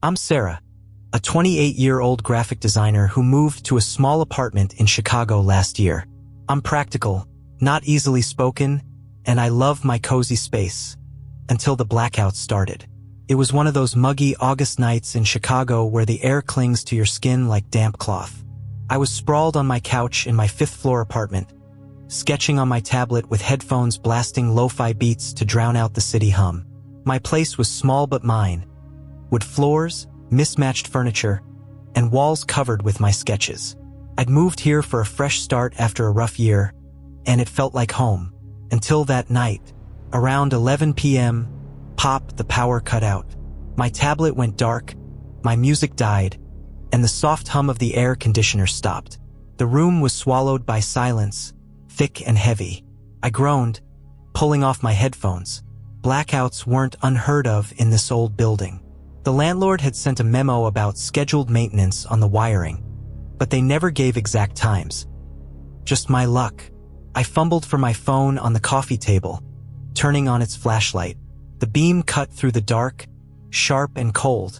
I'm Sarah, a 28-year-old graphic designer who moved to a small apartment in Chicago last year. I'm practical, not easily spoken, and I love my cozy space. Until the blackout started. It was one of those muggy August nights in Chicago where the air clings to your skin like damp cloth. I was sprawled on my couch in my fifth-floor apartment, sketching on my tablet with headphones blasting lo-fi beats to drown out the city hum. My place was small but mine. Wood floors, mismatched furniture, and walls covered with my sketches. I'd moved here for a fresh start after a rough year, and it felt like home. Until that night. Around 11 p.m., pop, the power cut out. My tablet went dark, my music died, and the soft hum of the air conditioner stopped. The room was swallowed by silence, thick and heavy. I groaned, pulling off my headphones. Blackouts weren't unheard of in this old building. The landlord had sent a memo about scheduled maintenance on the wiring, but they never gave exact times. Just my luck. I fumbled for my phone on the coffee table, turning on its flashlight. The beam cut through the dark, sharp and cold,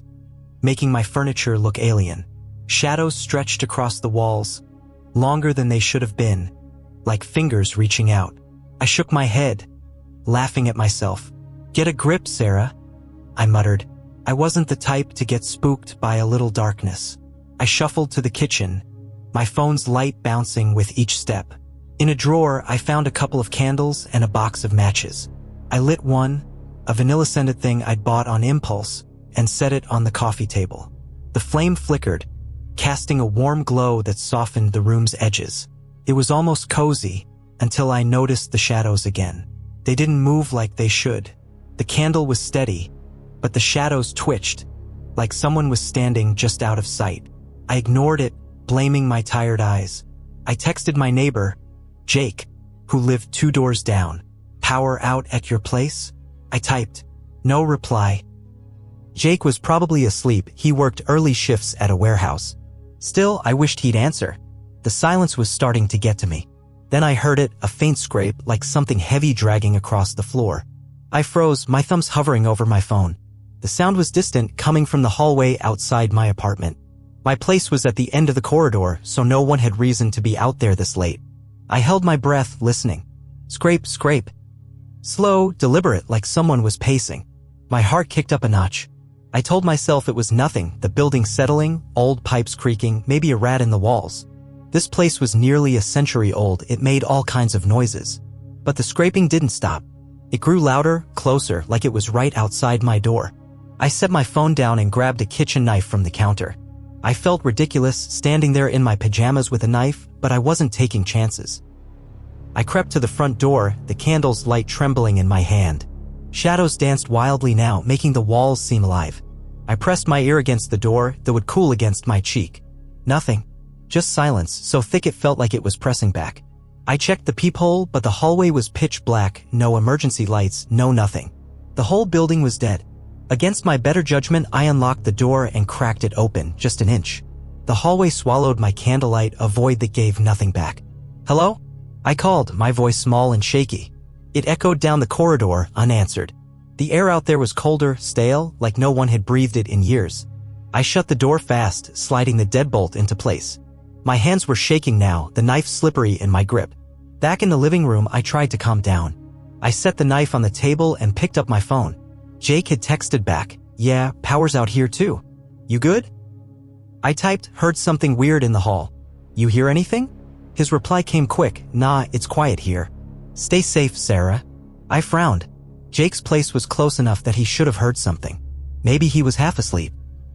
making my furniture look alien. Shadows stretched across the walls, longer than they should have been, like fingers reaching out. I shook my head, laughing at myself. "Get a grip, Sarah," I muttered. I wasn't the type to get spooked by a little darkness. I shuffled to the kitchen, my phone's light bouncing with each step. In a drawer, I found a couple of candles and a box of matches. I lit one, a vanilla-scented thing I'd bought on impulse, and set it on the coffee table. The flame flickered, casting a warm glow that softened the room's edges. It was almost cozy, until I noticed the shadows again. They didn't move like they should. The candle was steady, but the shadows twitched, like someone was standing just out of sight. I ignored it, blaming my tired eyes. I texted my neighbor, Jake, who lived 2 doors down. "Power out at your place?" I typed. No reply. Jake was probably asleep. He worked early shifts at a warehouse. Still, I wished he'd answer. The silence was starting to get to me. Then I heard it, a faint scrape, like something heavy dragging across the floor. I froze, my thumbs hovering over my phone. The sound was distant, coming from the hallway outside my apartment. My place was at the end of the corridor, so no one had reason to be out there this late. I held my breath, listening. Scrape, scrape. Slow, deliberate, like someone was pacing. My heart kicked up a notch. I told myself it was nothing, the building settling, old pipes creaking, maybe a rat in the walls. This place was nearly a century old, it made all kinds of noises. But the scraping didn't stop. It grew louder, closer, like it was right outside my door. I set my phone down and grabbed a kitchen knife from the counter. I felt ridiculous, standing there in my pajamas with a knife, but I wasn't taking chances. I crept to the front door, the candle's light trembling in my hand. Shadows danced wildly now, making the walls seem alive. I pressed my ear against the door, that would cool against my cheek. Nothing. Just silence, so thick it felt like it was pressing back. I checked the peephole, but the hallway was pitch black, no emergency lights, no nothing. The whole building was dead. Against my better judgment, I unlocked the door and cracked it open, just an inch. The hallway swallowed my candlelight, a void that gave nothing back. "Hello?" I called, my voice small and shaky. It echoed down the corridor, unanswered. The air out there was colder, stale, like no one had breathed it in years. I shut the door fast, sliding the deadbolt into place. My hands were shaking now, the knife slippery in my grip. Back in the living room, I tried to calm down. I set the knife on the table and picked up my phone. Jake had texted back, "Yeah, power's out here too. You good?" I typed, "Heard something weird in the hall. You hear anything?" His reply came quick, "Nah, it's quiet here. Stay safe, Sarah." I frowned. Jake's place was close enough that he should have heard something. Maybe he was half asleep.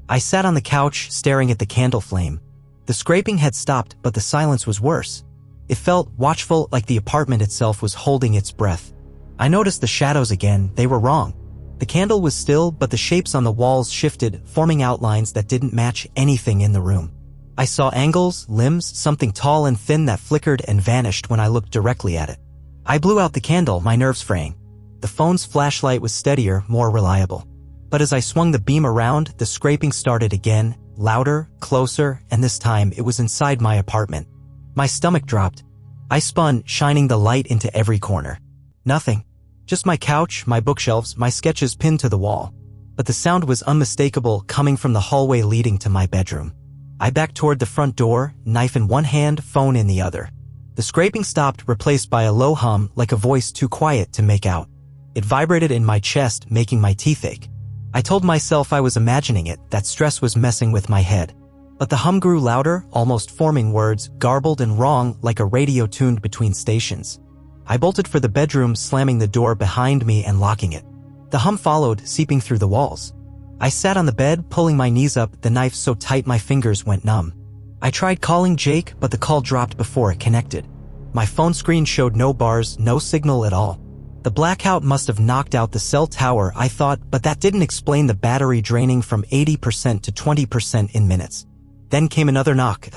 I sat on the couch, staring at the candle flame. The scraping had stopped, but the silence was worse. It felt watchful, like the apartment itself was holding its breath. I noticed the shadows again. They were wrong. The candle was still, but the shapes on the walls shifted, forming outlines that didn't match anything in the room. I saw angles, limbs, something tall and thin that flickered and vanished when I looked directly at it. I blew out the candle, my nerves fraying. The phone's flashlight was steadier, more reliable. But as I swung the beam around, the scraping started again, louder, closer, and this time it was inside my apartment. My stomach dropped. I spun, shining the light into every corner. Nothing. Just my couch, my bookshelves, my sketches pinned to the wall. but the sound was unmistakable, coming from the hallway leading to my bedroom. I backed toward the front door, knife in one hand, phone in the other. The scraping stopped, replaced by a low hum, like a voice too quiet to make out. It vibrated in my chest, making my teeth ache. I told myself I was imagining it, that stress was messing with my head. But the hum grew louder, almost forming words, garbled and wrong, like a radio tuned between stations. I bolted for the bedroom, slamming the door behind me and locking it. The hum followed, seeping through the walls. I sat on the bed, pulling my knees up, the knife so tight my fingers went numb. I tried calling Jake, but the call dropped before it connected. My phone screen showed no bars, no signal at all. The blackout must have knocked out the cell tower, I thought, but that didn't explain the battery draining from 80% to 20% in minutes. Then came another knock.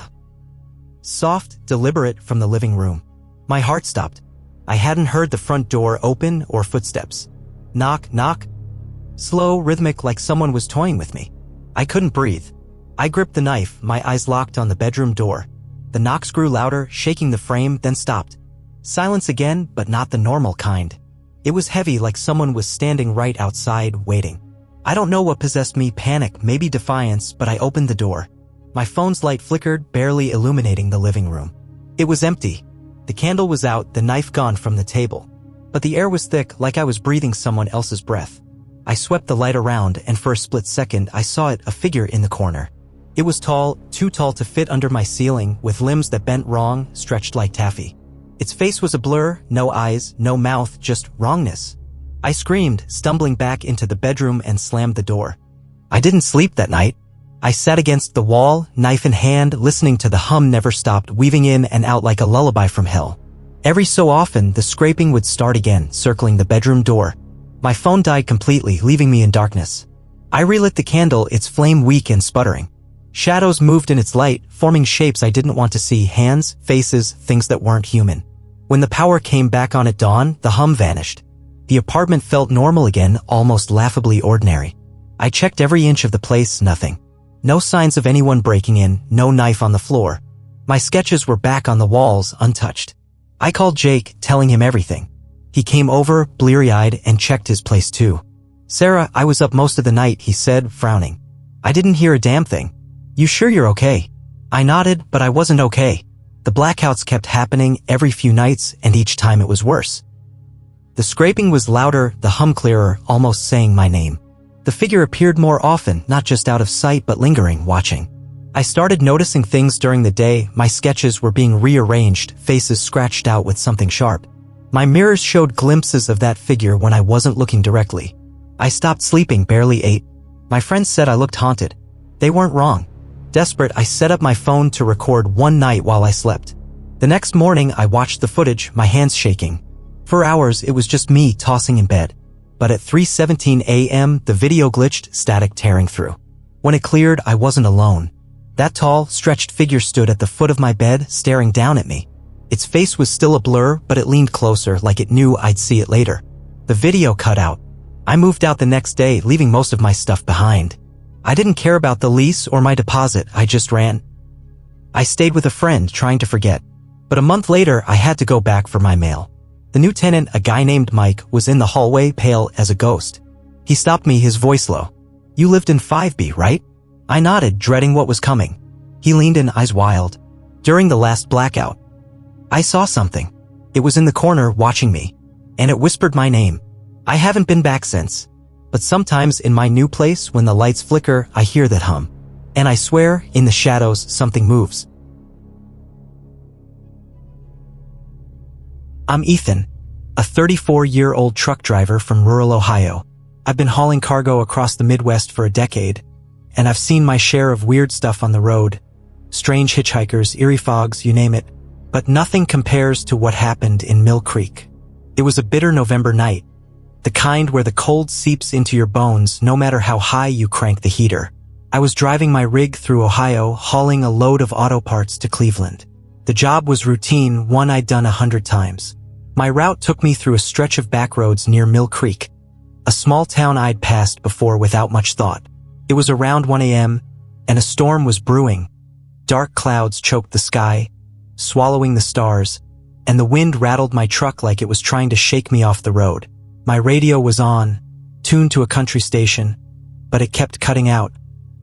Soft, deliberate, from the living room. My heart stopped. I hadn't heard the front door open or footsteps. Knock, knock. Slow, rhythmic, like someone was toying with me. I couldn't breathe. I gripped the knife, my eyes locked on the bedroom door. The knocks grew louder, shaking the frame, then stopped. Silence again, but not the normal kind. It was heavy, like someone was standing right outside, waiting. I don't know what possessed me, panic, maybe defiance, but I opened the door. My phone's light flickered, barely illuminating the living room. It was empty. The candle was out, the knife gone from the table. But the air was thick, like I was breathing someone else's breath. I swept the light around, and for a split second I saw it, a figure in the corner. It was tall, too tall to fit under my ceiling, with limbs that bent wrong, stretched like taffy. Its face was a blur, no eyes, no mouth, just wrongness. I screamed, stumbling back into the bedroom and slammed the door. I didn't sleep that night. I sat against the wall, knife in hand, listening to the hum never stopped, weaving in and out like a lullaby from hell. Every so often, the scraping would start again, circling the bedroom door. My phone died completely, leaving me in darkness. I relit the candle, its flame weak and sputtering. Shadows moved in its light, forming shapes I didn't want to see, hands, faces, things that weren't human. When the power came back on at dawn, the hum vanished. The apartment felt normal again, almost laughably ordinary. I checked every inch of the place, nothing. No signs of anyone breaking in, no knife on the floor. My sketches were back on the walls, untouched. I called Jake, telling him everything. He came over, bleary-eyed, and checked his place too. "Sarah, I was up most of the night," he said, frowning. "I didn't hear a damn thing. You sure you're okay?" I nodded, but I wasn't okay. The blackouts kept happening every few nights, and each time it was worse. The scraping was louder, the hum clearer, almost saying my name. The figure appeared more often, not just out of sight but lingering, watching. I started noticing things during the day. My sketches were being rearranged, faces scratched out with something sharp. My mirrors showed glimpses of that figure when I wasn't looking directly. I stopped sleeping, barely ate. My friends said I looked haunted. They weren't wrong. Desperate, I set up my phone to record one night while I slept. The next morning, I watched the footage, my hands shaking. For hours, it was just me tossing in bed. But at 3:17 a.m., the video glitched, static tearing through. When it cleared, I wasn't alone. That tall, stretched figure stood at the foot of my bed, staring down at me. Its face was still a blur, but it leaned closer, like it knew I'd see it later. The video cut out. I moved out the next day, leaving most of my stuff behind. I didn't care about the lease or my deposit, I just ran. I stayed with a friend, trying to forget. But a month later, I had to go back for my mail. The new tenant, a guy named Mike, was in the hallway, pale as a ghost. He stopped me, his voice low. "You lived in 5B, right?" I nodded, dreading what was coming. He leaned in, eyes wild. "During the last blackout, I saw something. It was in the corner, watching me. And it whispered my name. I haven't been back since. But sometimes in my new place, when the lights flicker, I hear that hum. And I swear, in the shadows, something moves." I'm Ethan, a 34-year-old truck driver from rural Ohio. I've been hauling cargo across the Midwest for a decade, and I've seen my share of weird stuff on the road. Strange hitchhikers, eerie fogs, you name it. But nothing compares to what happened in Mill Creek. It was a bitter November night. The kind where the cold seeps into your bones no matter how high you crank the heater. I was driving my rig through Ohio, hauling a load of auto parts to Cleveland. The job was routine, one I'd done 100 times. My route took me through a stretch of back roads near Mill Creek, a small town I'd passed before without much thought. It was around 1 a.m., and a storm was brewing. Dark clouds choked the sky, swallowing the stars, and the wind rattled my truck like it was trying to shake me off the road. My radio was on, tuned to a country station, but it kept cutting out,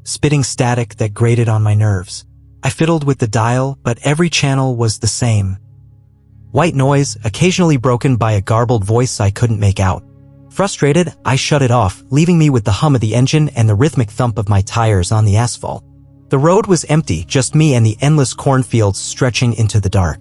spitting static that grated on my nerves. I fiddled with the dial, but every channel was the same. White noise, occasionally broken by a garbled voice I couldn't make out. Frustrated, I shut it off, leaving me with the hum of the engine and the rhythmic thump of my tires on the asphalt. The road was empty, just me and the endless cornfields stretching into the dark.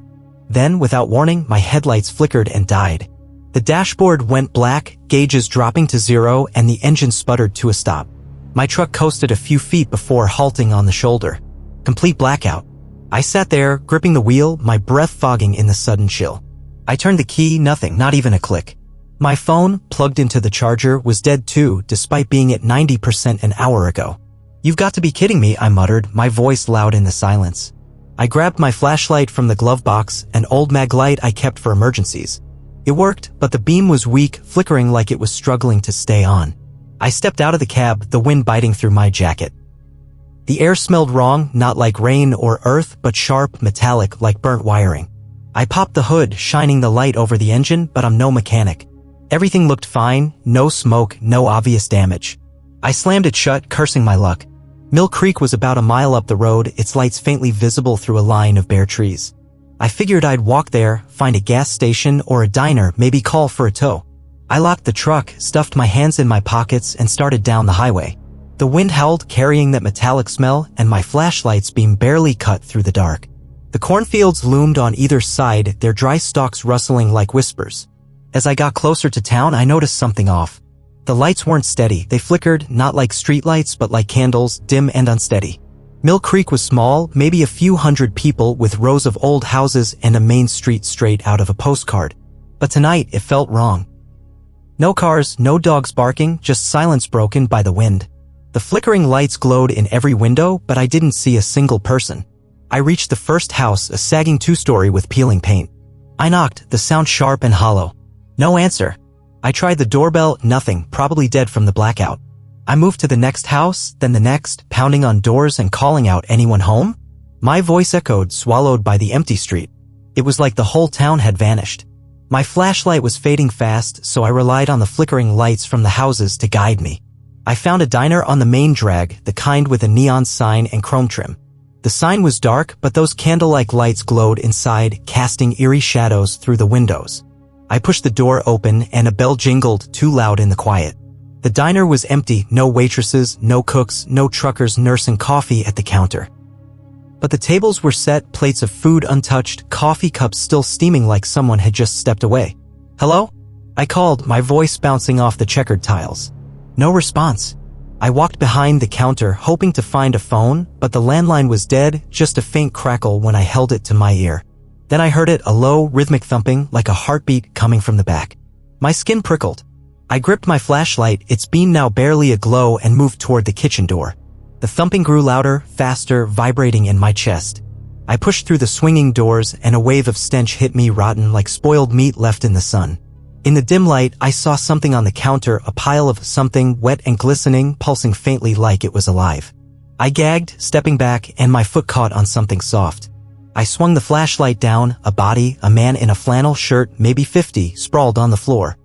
Then, without warning, my headlights flickered and died. The dashboard went black, gauges dropping to 0, and the engine sputtered to a stop. My truck coasted a few feet before halting on the shoulder. Complete blackout. I sat there, gripping the wheel, my breath fogging in the sudden chill. I turned the key, nothing, not even a click. My phone, plugged into the charger, was dead too, despite being at 90% an hour ago. "You've got to be kidding me," I muttered, my voice loud in the silence. I grabbed my flashlight from the glove box, an old mag light I kept for emergencies. It worked, but the beam was weak, flickering like it was struggling to stay on. I stepped out of the cab, the wind biting through my jacket. The air smelled wrong, not like rain or earth, but sharp, metallic, like burnt wiring. I popped the hood, shining the light over the engine, but I'm no mechanic. Everything looked fine, no smoke, no obvious damage. I slammed it shut, cursing my luck. Mill Creek was about a mile up the road, its lights faintly visible through a line of bare trees. I figured I'd walk there, find a gas station or a diner, maybe call for a tow. I locked the truck, stuffed my hands in my pockets, and started down the highway. The wind howled, carrying that metallic smell, and my flashlight's beam barely cut through the dark. The cornfields loomed on either side, their dry stalks rustling like whispers. As I got closer to town, I noticed something off. The lights weren't steady, they flickered, not like streetlights but like candles, dim and unsteady. Mill Creek was small, maybe a few hundred people with rows of old houses and a main street straight out of a postcard. But tonight, it felt wrong. No cars, no dogs barking, just silence broken by the wind. The flickering lights glowed in every window, but I didn't see a single person. I reached the first house, a sagging two-story with peeling paint. I knocked, the sound sharp and hollow. No answer. I tried the doorbell, nothing, probably dead from the blackout. I moved to the next house, then the next, pounding on doors and calling out, "Anyone home?" My voice echoed, swallowed by the empty street. It was like the whole town had vanished. My flashlight was fading fast, so I relied on the flickering lights from the houses to guide me. I found a diner on the main drag, the kind with a neon sign and chrome trim. The sign was dark, but those candle-like lights glowed inside, casting eerie shadows through the windows. I pushed the door open and a bell jingled, too loud in the quiet. The diner was empty, no waitresses, no cooks, no truckers nursing coffee at the counter. But the tables were set, plates of food untouched, coffee cups still steaming like someone had just stepped away. "Hello?" I called, my voice bouncing off the checkered tiles. No response. I walked behind the counter, hoping to find a phone, but the landline was dead, just a faint crackle when I held it to my ear. Then I heard it, a low, rhythmic thumping, like a heartbeat coming from the back. My skin prickled. I gripped my flashlight, its beam now barely aglow, and moved toward the kitchen door. The thumping grew louder, faster, vibrating in my chest. I pushed through the swinging doors, and a wave of stench hit me, rotten like spoiled meat left in the sun. In the dim light, I saw something on the counter, a pile of something, wet and glistening, pulsing faintly like it was alive. I gagged, stepping back, and my foot caught on something soft. I swung the flashlight down, a body, a man in a flannel shirt, maybe 50, sprawled on the floor.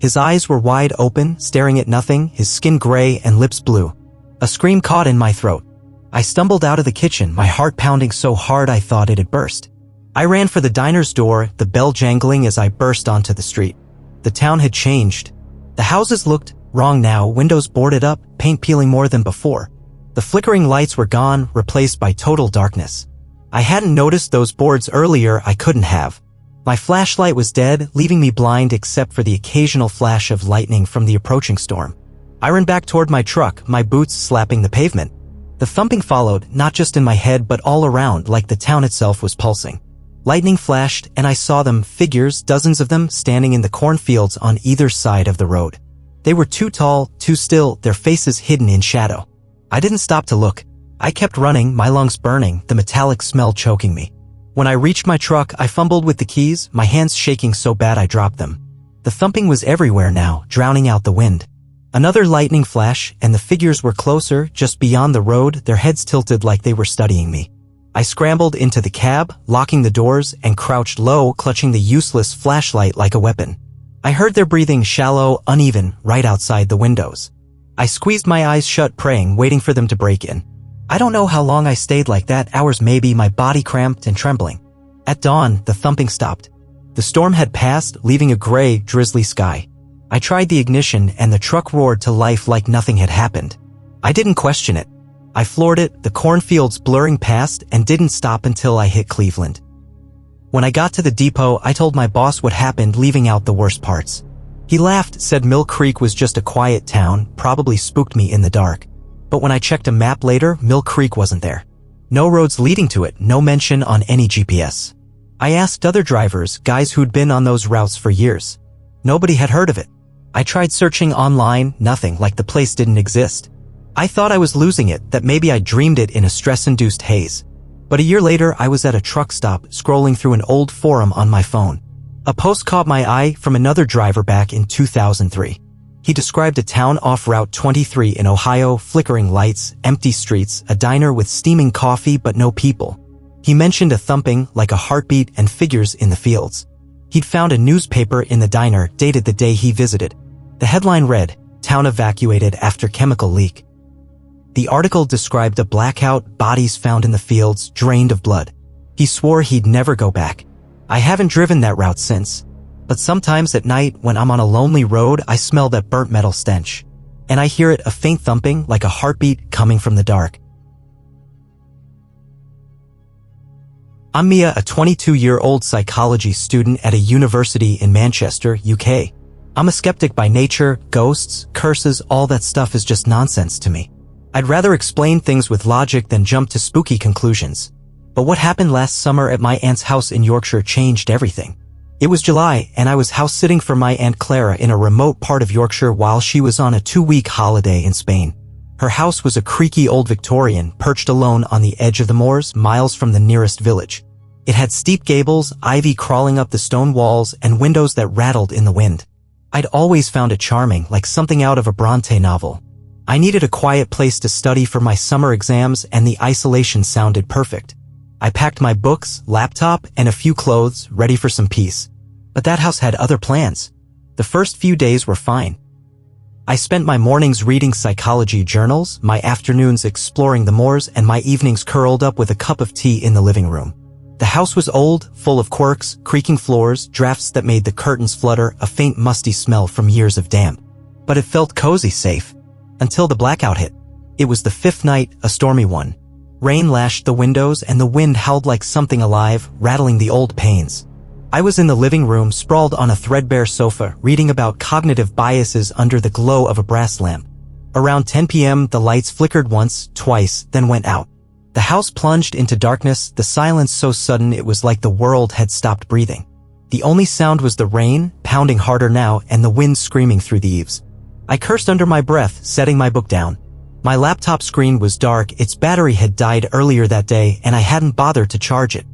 His eyes were wide open, staring at nothing, his skin gray and lips blue. A scream caught in my throat. I stumbled out of the kitchen, my heart pounding so hard I thought it had burst. I ran for the diner's door, the bell jangling as I burst onto the street. The town had changed. The houses looked wrong now, windows boarded up, paint peeling more than before. The flickering lights were gone, replaced by total darkness. I hadn't noticed those boards earlier, I couldn't have. My flashlight was dead, leaving me blind except for the occasional flash of lightning from the approaching storm. I ran back toward my truck, my boots slapping the pavement. The thumping followed, not just in my head but all around, like the town itself was pulsing. Lightning flashed, and I saw them, figures, dozens of them, standing in the cornfields on either side of the road. They were too tall, too still, their faces hidden in shadow. I didn't stop to look. I kept running, my lungs burning, the metallic smell choking me. When I reached my truck, I fumbled with the keys, my hands shaking so bad I dropped them. The thumping was everywhere now, drowning out the wind. Another lightning flash, and the figures were closer, just beyond the road, their heads tilted like they were studying me. I scrambled into the cab, locking the doors, and crouched low, clutching the useless flashlight like a weapon. I heard their breathing, shallow, uneven, right outside the windows. I squeezed my eyes shut, praying, waiting for them to break in. I don't know how long I stayed like that, hours maybe, my body cramped and trembling. At dawn, the thumping stopped. The storm had passed, leaving a gray, drizzly sky. I tried the ignition and the truck roared to life like nothing had happened. I didn't question it. I floored it, the cornfields blurring past, and didn't stop until I hit Cleveland. When I got to the depot, I told my boss what happened, leaving out the worst parts. He laughed, said Mill Creek was just a quiet town, probably spooked me in the dark. But when I checked a map later, Mill Creek wasn't there. No roads leading to it, no mention on any GPS. I asked other drivers, guys who'd been on those routes for years. Nobody had heard of it. I tried searching online, nothing, like the place didn't exist. I thought I was losing it, that maybe I dreamed it in a stress-induced haze. But a year later, I was at a truck stop, scrolling through an old forum on my phone. A post caught my eye from another driver back in 2003. He described a town off Route 23 in Ohio, flickering lights, empty streets, a diner with steaming coffee but no people. He mentioned a thumping, like a heartbeat, and figures in the fields. He'd found a newspaper in the diner, dated the day he visited. The headline read, "Town evacuated after chemical leak." The article described a blackout, bodies found in the fields, drained of blood. He swore he'd never go back. I haven't driven that route since. But sometimes at night, when I'm on a lonely road, I smell that burnt metal stench. And I hear it, a faint thumping, like a heartbeat coming from the dark. I'm Mia, a 22-year-old psychology student at a university in Manchester, UK. I'm a skeptic by nature. Ghosts, curses, all that stuff is just nonsense to me. I'd rather explain things with logic than jump to spooky conclusions. But what happened last summer at my aunt's house in Yorkshire changed everything. It was July, and I was house-sitting for my Aunt Clara in a remote part of Yorkshire while she was on a 2-week holiday in Spain. Her house was a creaky old Victorian, perched alone on the edge of the moors, miles from the nearest village. It had steep gables, ivy crawling up the stone walls, and windows that rattled in the wind. I'd always found it charming, like something out of a Bronte novel. I needed a quiet place to study for my summer exams, and the isolation sounded perfect. I packed my books, laptop, and a few clothes, ready for some peace. But that house had other plans. The first few days were fine. I spent my mornings reading psychology journals, my afternoons exploring the moors, and my evenings curled up with a cup of tea in the living room. The house was old, full of quirks, creaking floors, drafts that made the curtains flutter, a faint musty smell from years of damp. But it felt cozy, safe. Until the blackout hit. It was the 5th night, a stormy one. Rain lashed the windows and the wind howled like something alive, rattling the old panes. I was in the living room, sprawled on a threadbare sofa, reading about cognitive biases under the glow of a brass lamp. Around 10 p.m., the lights flickered once, twice, then went out. The house plunged into darkness, the silence so sudden it was like the world had stopped breathing. The only sound was the rain, pounding harder now, and the wind screaming through the eaves. I cursed under my breath, setting my book down. My laptop screen was dark, its battery had died earlier that day, and I hadn't bothered to charge it.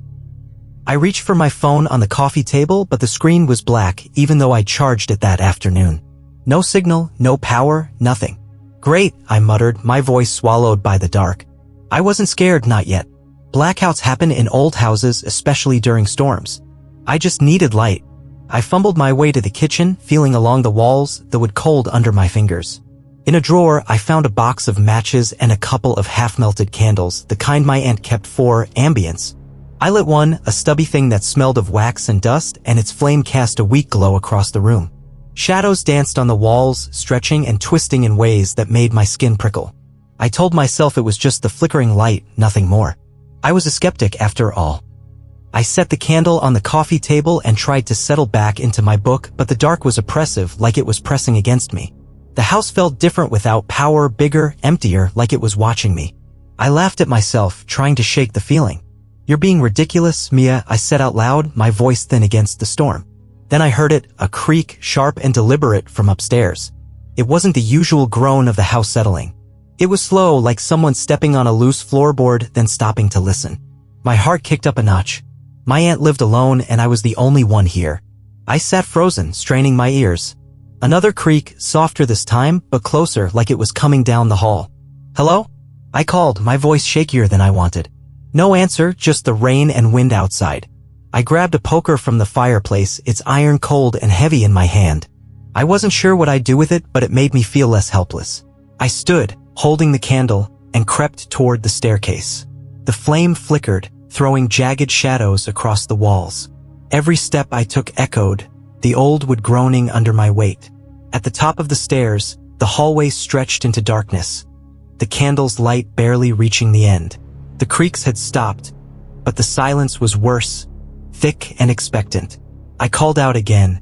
I reached for my phone on the coffee table, but the screen was black, even though I charged it that afternoon. No signal, no power, nothing. Great, I muttered, my voice swallowed by the dark. I wasn't scared, not yet. Blackouts happen in old houses, especially during storms. I just needed light. I fumbled my way to the kitchen, feeling along the walls, the wood cold under my fingers. In a drawer, I found a box of matches and a couple of half-melted candles, the kind my aunt kept for ambience. I lit one, a stubby thing that smelled of wax and dust, and its flame cast a weak glow across the room. Shadows danced on the walls, stretching and twisting in ways that made my skin prickle. I told myself it was just the flickering light, nothing more. I was a skeptic after all. I set the candle on the coffee table and tried to settle back into my book, but the dark was oppressive, like it was pressing against me. The house felt different without power, bigger, emptier, like it was watching me. I laughed at myself, trying to shake the feeling. "You're being ridiculous, Mia," I said out loud, my voice thin against the storm. Then I heard it, a creak, sharp and deliberate, from upstairs. It wasn't the usual groan of the house settling. It was slow, like someone stepping on a loose floorboard, then stopping to listen. My heart kicked up a notch. My aunt lived alone, and I was the only one here. I sat frozen, straining my ears. Another creak, softer this time, but closer, like it was coming down the hall. "Hello?" I called, my voice shakier than I wanted. No answer, just the rain and wind outside. I grabbed a poker from the fireplace, its iron cold and heavy in my hand. I wasn't sure what I'd do with it, but it made me feel less helpless. I stood, holding the candle, and crept toward the staircase. The flame flickered, throwing jagged shadows across the walls. Every step I took echoed, the old wood groaning under my weight. At the top of the stairs, the hallway stretched into darkness, the candle's light barely reaching the end. The creaks had stopped, but the silence was worse, thick and expectant. I called out again.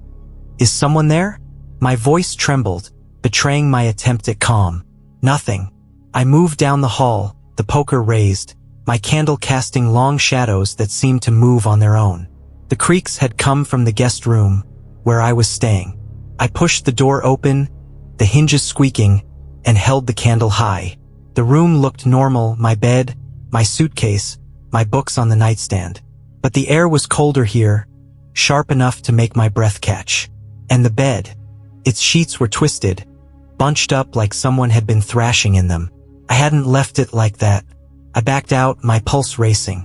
"Is someone there?" My voice trembled, betraying my attempt at calm. Nothing. I moved down the hall, the poker raised, my candle casting long shadows that seemed to move on their own. The creaks had come from the guest room, where I was staying. I pushed the door open, the hinges squeaking, and held the candle high. The room looked normal, my bed, my suitcase, my books on the nightstand. But the air was colder here, sharp enough to make my breath catch. And the bed, its sheets were twisted, bunched up like someone had been thrashing in them. I hadn't left it like that. I backed out, my pulse racing.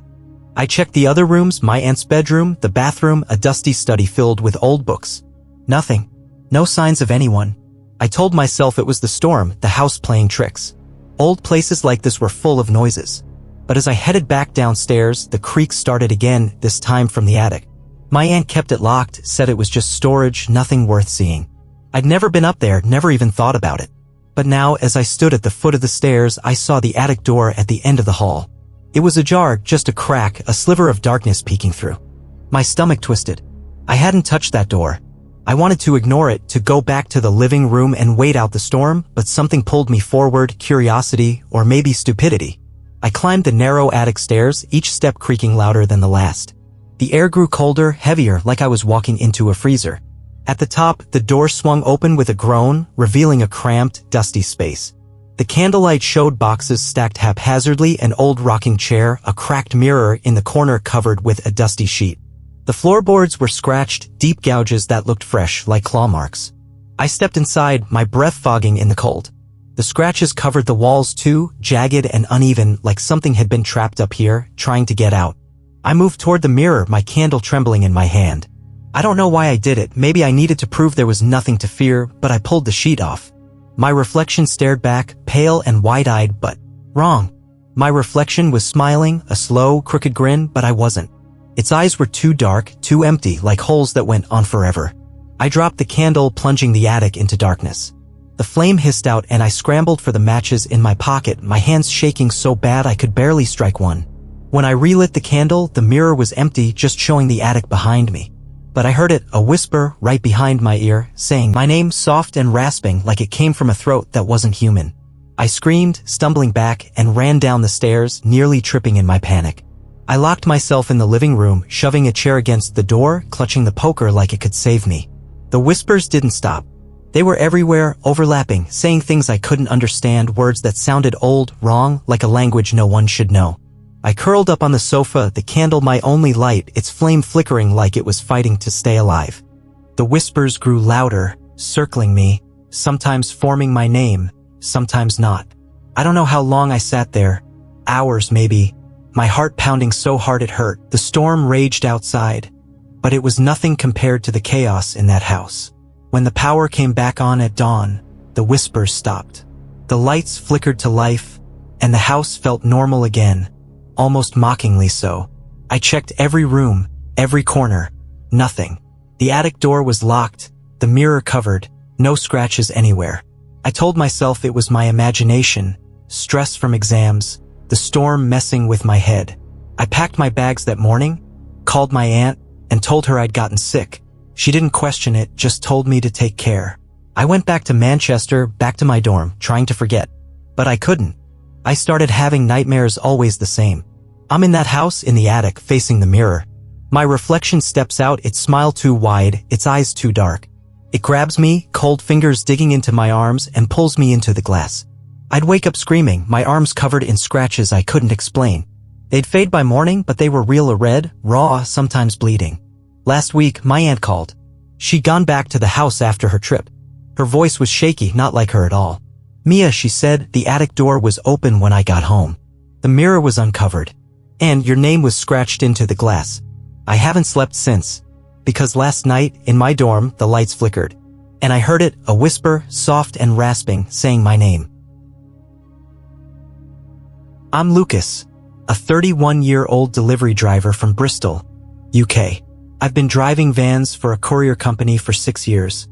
I checked the other rooms, my aunt's bedroom, the bathroom, a dusty study filled with old books. Nothing. No signs of anyone. I told myself it was the storm, the house playing tricks. Old places like this were full of noises. But as I headed back downstairs, the creaks started again, this time from the attic. My aunt kept it locked, said it was just storage, nothing worth seeing. I'd never been up there, never even thought about it. But now, as I stood at the foot of the stairs, I saw the attic door at the end of the hall. It was ajar, just a crack, a sliver of darkness peeking through. My stomach twisted. I hadn't touched that door. I wanted to ignore it, to go back to the living room and wait out the storm, but something pulled me forward, curiosity, or maybe stupidity. I climbed the narrow attic stairs, each step creaking louder than the last. The air grew colder, heavier, like I was walking into a freezer. At the top, the door swung open with a groan, revealing a cramped, dusty space. The candlelight showed boxes stacked haphazardly, an old rocking chair, a cracked mirror in the corner covered with a dusty sheet. The floorboards were scratched, deep gouges that looked fresh, like claw marks. I stepped inside, my breath fogging in the cold. The scratches covered the walls too, jagged and uneven, like something had been trapped up here, trying to get out. I moved toward the mirror, my candle trembling in my hand. I don't know why I did it, maybe I needed to prove there was nothing to fear, but I pulled the sheet off. My reflection stared back, pale and wide-eyed, but wrong. My reflection was smiling, a slow, crooked grin, but I wasn't. Its eyes were too dark, too empty, like holes that went on forever. I dropped the candle, plunging the attic into darkness. The flame hissed out and I scrambled for the matches in my pocket, my hands shaking so bad I could barely strike one. When I relit the candle, the mirror was empty, just showing the attic behind me. But I heard it, a whisper, right behind my ear, saying my name, soft and rasping, like it came from a throat that wasn't human. I screamed, stumbling back, and ran down the stairs, nearly tripping in my panic. I locked myself in the living room, shoving a chair against the door, clutching the poker like it could save me. The whispers didn't stop. They were everywhere, overlapping, saying things I couldn't understand, words that sounded old, wrong, like a language no one should know. I curled up on the sofa, the candle my only light, its flame flickering like it was fighting to stay alive. The whispers grew louder, circling me, sometimes forming my name, sometimes not. I don't know how long I sat there. Hours, maybe. My heart pounding so hard it hurt. The storm raged outside, but it was nothing compared to the chaos in that house. When the power came back on at dawn, the whispers stopped. The lights flickered to life, and the house felt normal again, almost mockingly so. I checked every room, every corner. Nothing. The attic door was locked, the mirror covered, no scratches anywhere. I told myself it was my imagination, stress from exams, the storm messing with my head. I packed my bags that morning, called my aunt, and told her I'd gotten sick. She didn't question it, just told me to take care. I went back to Manchester, back to my dorm, trying to forget. But I couldn't. I started having nightmares always the same. I'm in that house in the attic, facing the mirror. My reflection steps out, its smile too wide, its eyes too dark. It grabs me, cold fingers digging into my arms, and pulls me into the glass. I'd wake up screaming, my arms covered in scratches I couldn't explain. They'd fade by morning, but they were real, red, raw, sometimes bleeding. Last week, my aunt called. She'd gone back to the house after her trip. Her voice was shaky, not like her at all. "Mia," she said, "the attic door was open when I got home. The mirror was uncovered. And your name was scratched into the glass. I haven't slept since. Because last night, in my dorm, the lights flickered. And I heard it, a whisper, soft and rasping, saying my name. I'm Lucas, a 31-year-old delivery driver from Bristol, UK. I've been driving vans for a courier company for 6 years,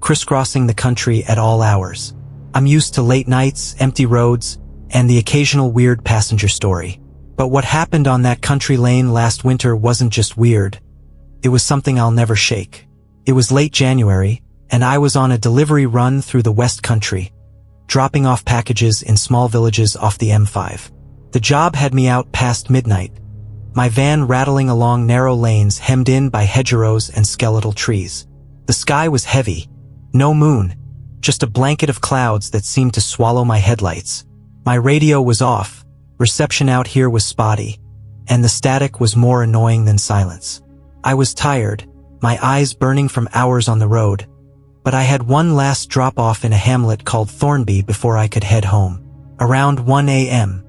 crisscrossing the country at all hours. I'm used to late nights, empty roads, and the occasional weird passenger story. But what happened on that country lane last winter wasn't just weird. It was something I'll never shake. It was late January, and I was on a delivery run through the West Country, dropping off packages in small villages off the M5. The job had me out past midnight, my van rattling along narrow lanes hemmed in by hedgerows and skeletal trees. The sky was heavy, no moon, just a blanket of clouds that seemed to swallow my headlights. My radio was off, reception out here was spotty, and the static was more annoying than silence. I was tired, my eyes burning from hours on the road, but I had one last drop-off in a hamlet called Thornby before I could head home. Around 1 a.m.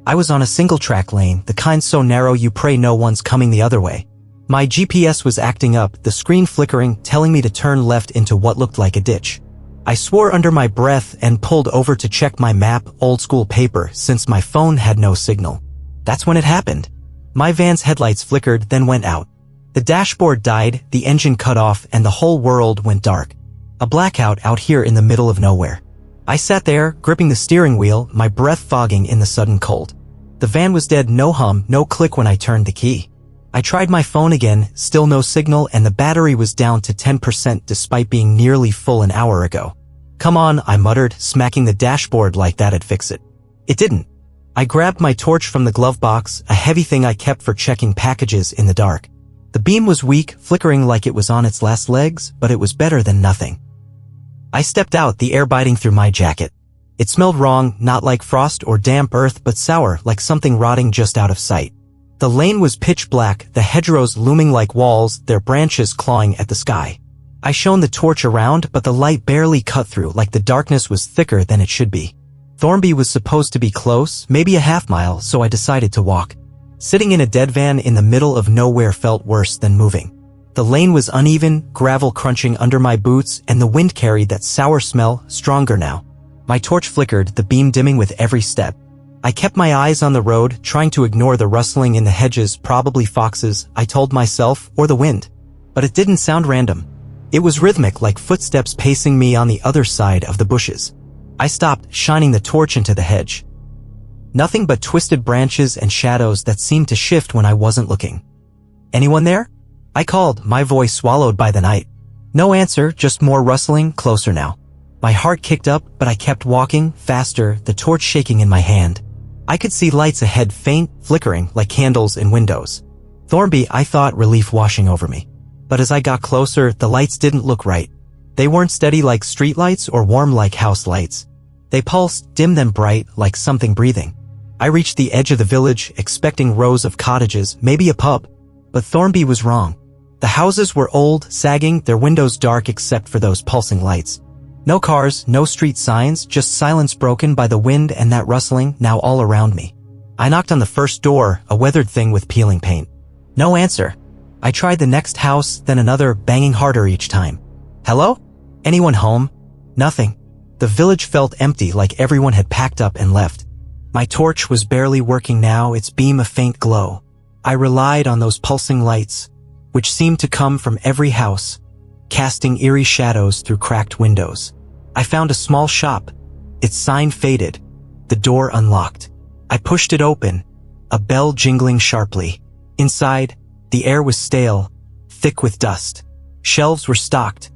I was on a single-track lane, the kind so narrow you pray no one's coming the other way. My GPS was acting up, the screen flickering, telling me to turn left into what looked like a ditch. I swore under my breath and pulled over to check my map, old-school paper, since my phone had no signal. That's when it happened. My van's headlights flickered, then went out. The dashboard died, the engine cut off, and the whole world went dark. A blackout out here in the middle of nowhere. I sat there, gripping the steering wheel, my breath fogging in the sudden cold. The van was dead, no hum, no click when I turned the key. I tried my phone again, still no signal, and the battery was down to 10% despite being nearly full an hour ago. Come on, I muttered, smacking the dashboard like that'd fix it. It didn't. I grabbed my torch from the glove box, a heavy thing I kept for checking packages in the dark. The beam was weak, flickering like it was on its last legs, but it was better than nothing. I stepped out, the air biting through my jacket. It smelled wrong, not like frost or damp earth, but sour, like something rotting just out of sight. The lane was pitch black, the hedgerows looming like walls, their branches clawing at the sky. I shone the torch around, but the light barely cut through, like the darkness was thicker than it should be. Thornby was supposed to be close, maybe a half-mile, so I decided to walk. Sitting in a dead van in the middle of nowhere felt worse than moving. The lane was uneven, gravel crunching under my boots, and the wind carried that sour smell, stronger now. My torch flickered, the beam dimming with every step. I kept my eyes on the road, trying to ignore the rustling in the hedges, probably foxes, I told myself, or the wind. But it didn't sound random. It was rhythmic, like footsteps pacing me on the other side of the bushes. I stopped, shining the torch into the hedge. Nothing but twisted branches and shadows that seemed to shift when I wasn't looking. Anyone there? I called, my voice swallowed by the night. No answer, just more rustling, closer now. My heart kicked up, but I kept walking, faster, the torch shaking in my hand. I could see lights ahead, faint, flickering, like candles in windows. Thornby, I thought, relief washing over me. But as I got closer, the lights didn't look right. They weren't steady like streetlights or warm like house lights. They pulsed, dim then bright, like something breathing. I reached the edge of the village, expecting rows of cottages, maybe a pub. But Thornby was wrong. The houses were old, sagging, their windows dark except for those pulsing lights. No cars, no street signs, just silence broken by the wind and that rustling now all around me. I knocked on the first door, a weathered thing with peeling paint. No answer. I tried the next house, then another, banging harder each time. Hello? Anyone home? Nothing. The village felt empty, like everyone had packed up and left. My torch was barely working now, its beam a faint glow. I relied on those pulsing lights, which seemed to come from every house, casting eerie shadows through cracked windows. I found a small shop. Its sign faded, the door unlocked. I pushed it open, a bell jingling sharply. Inside, the air was stale, thick with dust. Shelves were stocked,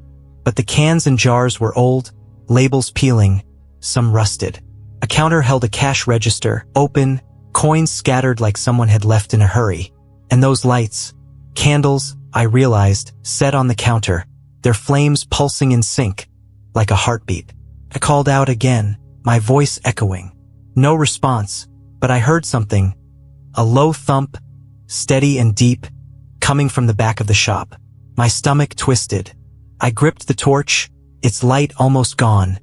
but the cans and jars were old, labels peeling, some rusted. A counter held a cash register, open, coins scattered like someone had left in a hurry. And those lights, candles, I realized, set on the counter, their flames pulsing in sync, like a heartbeat. I called out again, my voice echoing. No response, but I heard something, a low thump, steady and deep, coming from the back of the shop. My stomach twisted. I gripped the torch, its light almost gone,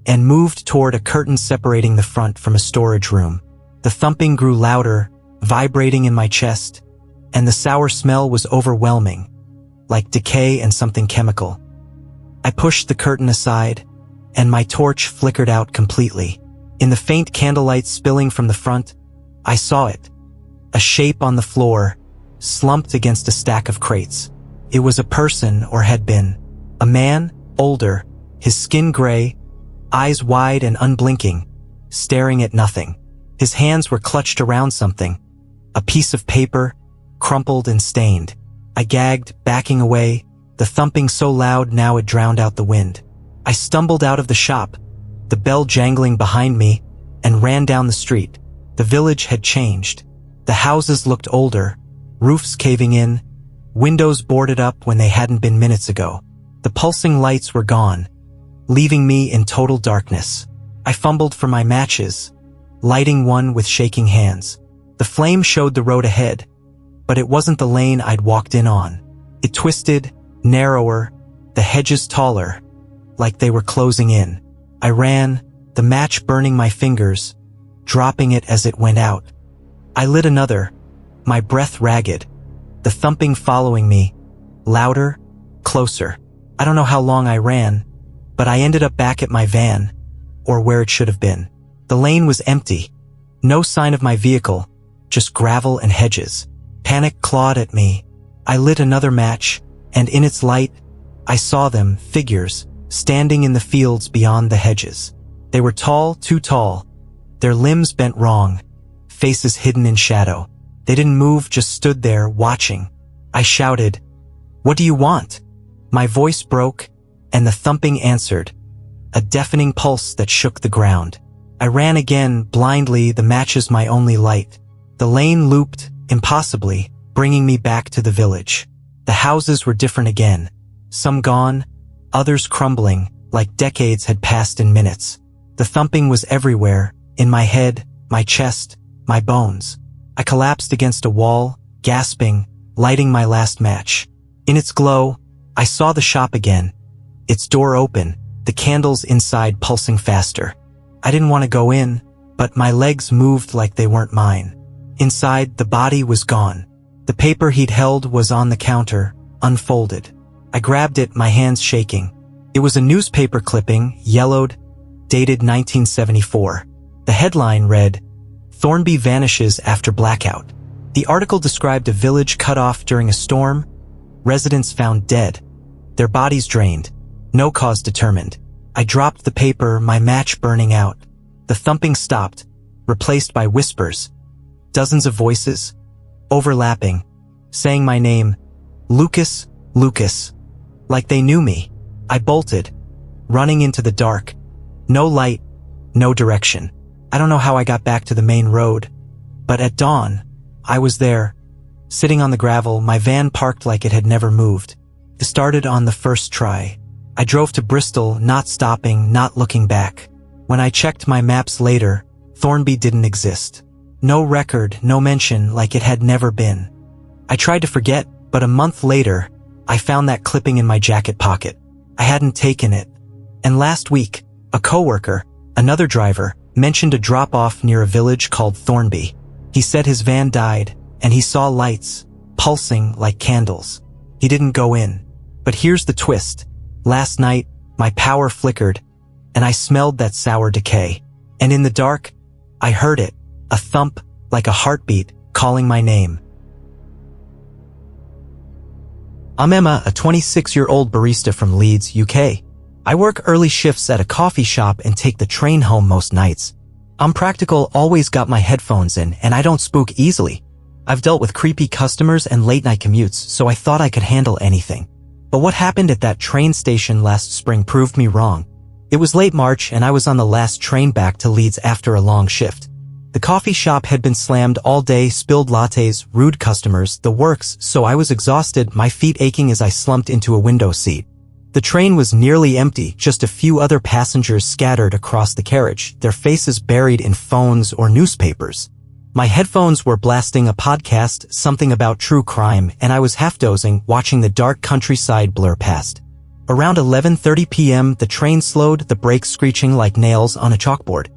and moved toward a curtain separating the front from a storage room. The thumping grew louder, vibrating in my chest, and the sour smell was overwhelming, like decay and something chemical. I pushed the curtain aside, and my torch flickered out completely. In the faint candlelight spilling from the front, I saw it. A shape on the floor, slumped against a stack of crates. It was a person, or had been. A man, older, his skin gray, eyes wide and unblinking, staring at nothing. His hands were clutched around something, a piece of paper, crumpled and stained. I gagged, backing away, the thumping so loud now it drowned out the wind. I stumbled out of the shop, the bell jangling behind me, and ran down the street. The village had changed. The houses looked older, roofs caving in, windows boarded up when they hadn't been minutes ago. The pulsing lights were gone, leaving me in total darkness. I fumbled for my matches, lighting one with shaking hands. The flame showed the road ahead, but it wasn't the lane I'd walked in on. It twisted, narrower, the hedges taller, like they were closing in. I ran, the match burning my fingers, dropping it as it went out. I lit another, my breath ragged, the thumping following me, louder, closer. I don't know how long I ran, but I ended up back at my van, or where it should have been. The lane was empty, no sign of my vehicle, just gravel and hedges. Panic clawed at me. I lit another match, and in its light, I saw them, figures, standing in the fields beyond the hedges. They were tall, too tall, their limbs bent wrong, faces hidden in shadow. They didn't move, just stood there, watching. I shouted, "What do you want?" My voice broke, and the thumping answered, a deafening pulse that shook the ground. I ran again, blindly, the matches my only light. The lane looped, impossibly, bringing me back to the village. The houses were different again, some gone, others crumbling, like decades had passed in minutes. The thumping was everywhere, in my head, my chest, my bones. I collapsed against a wall, gasping, lighting my last match. In its glow, I saw the shop again, its door open, the candles inside pulsing faster. I didn't want to go in, but my legs moved like they weren't mine. Inside, the body was gone. The paper he'd held was on the counter, unfolded. I grabbed it, my hands shaking. It was a newspaper clipping, yellowed, dated 1974. The headline read, "Thornby vanishes after blackout." The article described a village cut off during a storm, residents found dead, their bodies drained, no cause determined. I dropped the paper, my match burning out. The thumping stopped, replaced by whispers. Dozens of voices, overlapping, saying my name, Lucas, Lucas, like they knew me. I bolted, running into the dark. No light, no direction. I don't know how I got back to the main road, but at dawn, I was there, sitting on the gravel, my van parked like it had never moved. It started on the first try. I drove to Bristol, not stopping, not looking back. When I checked my maps later, Thornby didn't exist. No record, no mention, like it had never been. I tried to forget, but a month later, I found that clipping in my jacket pocket. I hadn't taken it. And last week, a coworker, another driver, mentioned a drop-off near a village called Thornby. He said his van died, and he saw lights, pulsing like candles. He didn't go in. But here's the twist. Last night, my power flickered, and I smelled that sour decay. And in the dark, I heard it, a thump, like a heartbeat, calling my name. I'm Emma, a 26-year-old barista from Leeds, UK. I work early shifts at a coffee shop and take the train home most nights. I'm practical, always got my headphones in, and I don't spook easily. I've dealt with creepy customers and late-night commutes, so I thought I could handle anything. But what happened at that train station last spring proved me wrong. It was late March and I was on the last train back to Leeds after a long shift. The coffee shop had been slammed all day, spilled lattes, rude customers, the works, so I was exhausted, my feet aching as I slumped into a window seat. The train was nearly empty, just a few other passengers scattered across the carriage, their faces buried in phones or newspapers. My headphones were blasting a podcast, something about true crime, and I was half-dozing, watching the dark countryside blur past. Around 11:30 p.m., the train slowed, the brakes screeching like nails on a chalkboard.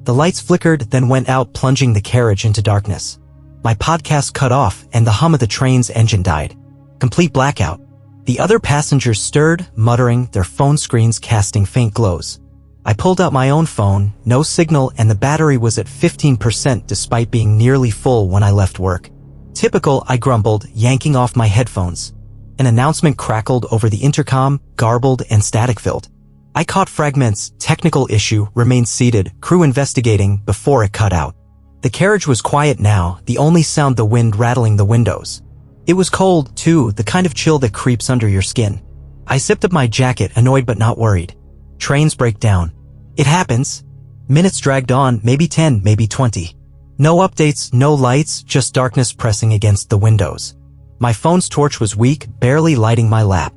The lights flickered, then went out, plunging the carriage into darkness. My podcast cut off, and the hum of the train's engine died. Complete blackout. The other passengers stirred, muttering, their phone screens casting faint glows. I pulled out my own phone, no signal, and the battery was at 15% despite being nearly full when I left work. Typical, I grumbled, yanking off my headphones. An announcement crackled over the intercom, garbled and static-filled. I caught fragments, technical issue, remained seated, crew investigating, before it cut out. The carriage was quiet now, the only sound the wind rattling the windows. It was cold, too, the kind of chill that creeps under your skin. I zipped up my jacket, annoyed but not worried. Trains break down. It happens. Minutes dragged on, maybe 10, maybe 20. No updates, no lights, just darkness pressing against the windows. My phone's torch was weak, barely lighting my lap.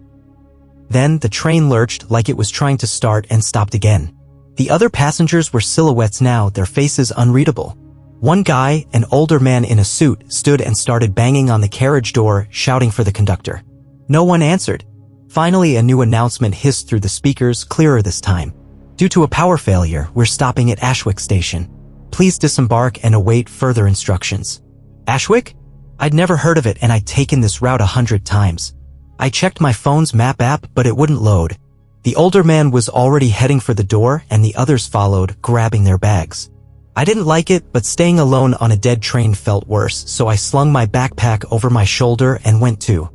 Then the train lurched like it was trying to start and stopped again. The other passengers were silhouettes now, their faces unreadable. One guy, an older man in a suit, stood and started banging on the carriage door, shouting for the conductor. No one answered. Finally, a new announcement hissed through the speakers, clearer this time. Due to a power failure, we're stopping at Ashwick Station. Please disembark and await further instructions. Ashwick? I'd never heard of it and I'd taken this route 100 times. I checked my phone's map app, but it wouldn't load. The older man was already heading for the door and the others followed, grabbing their bags. I didn't like it, but staying alone on a dead train felt worse, so I slung my backpack over my shoulder and went too.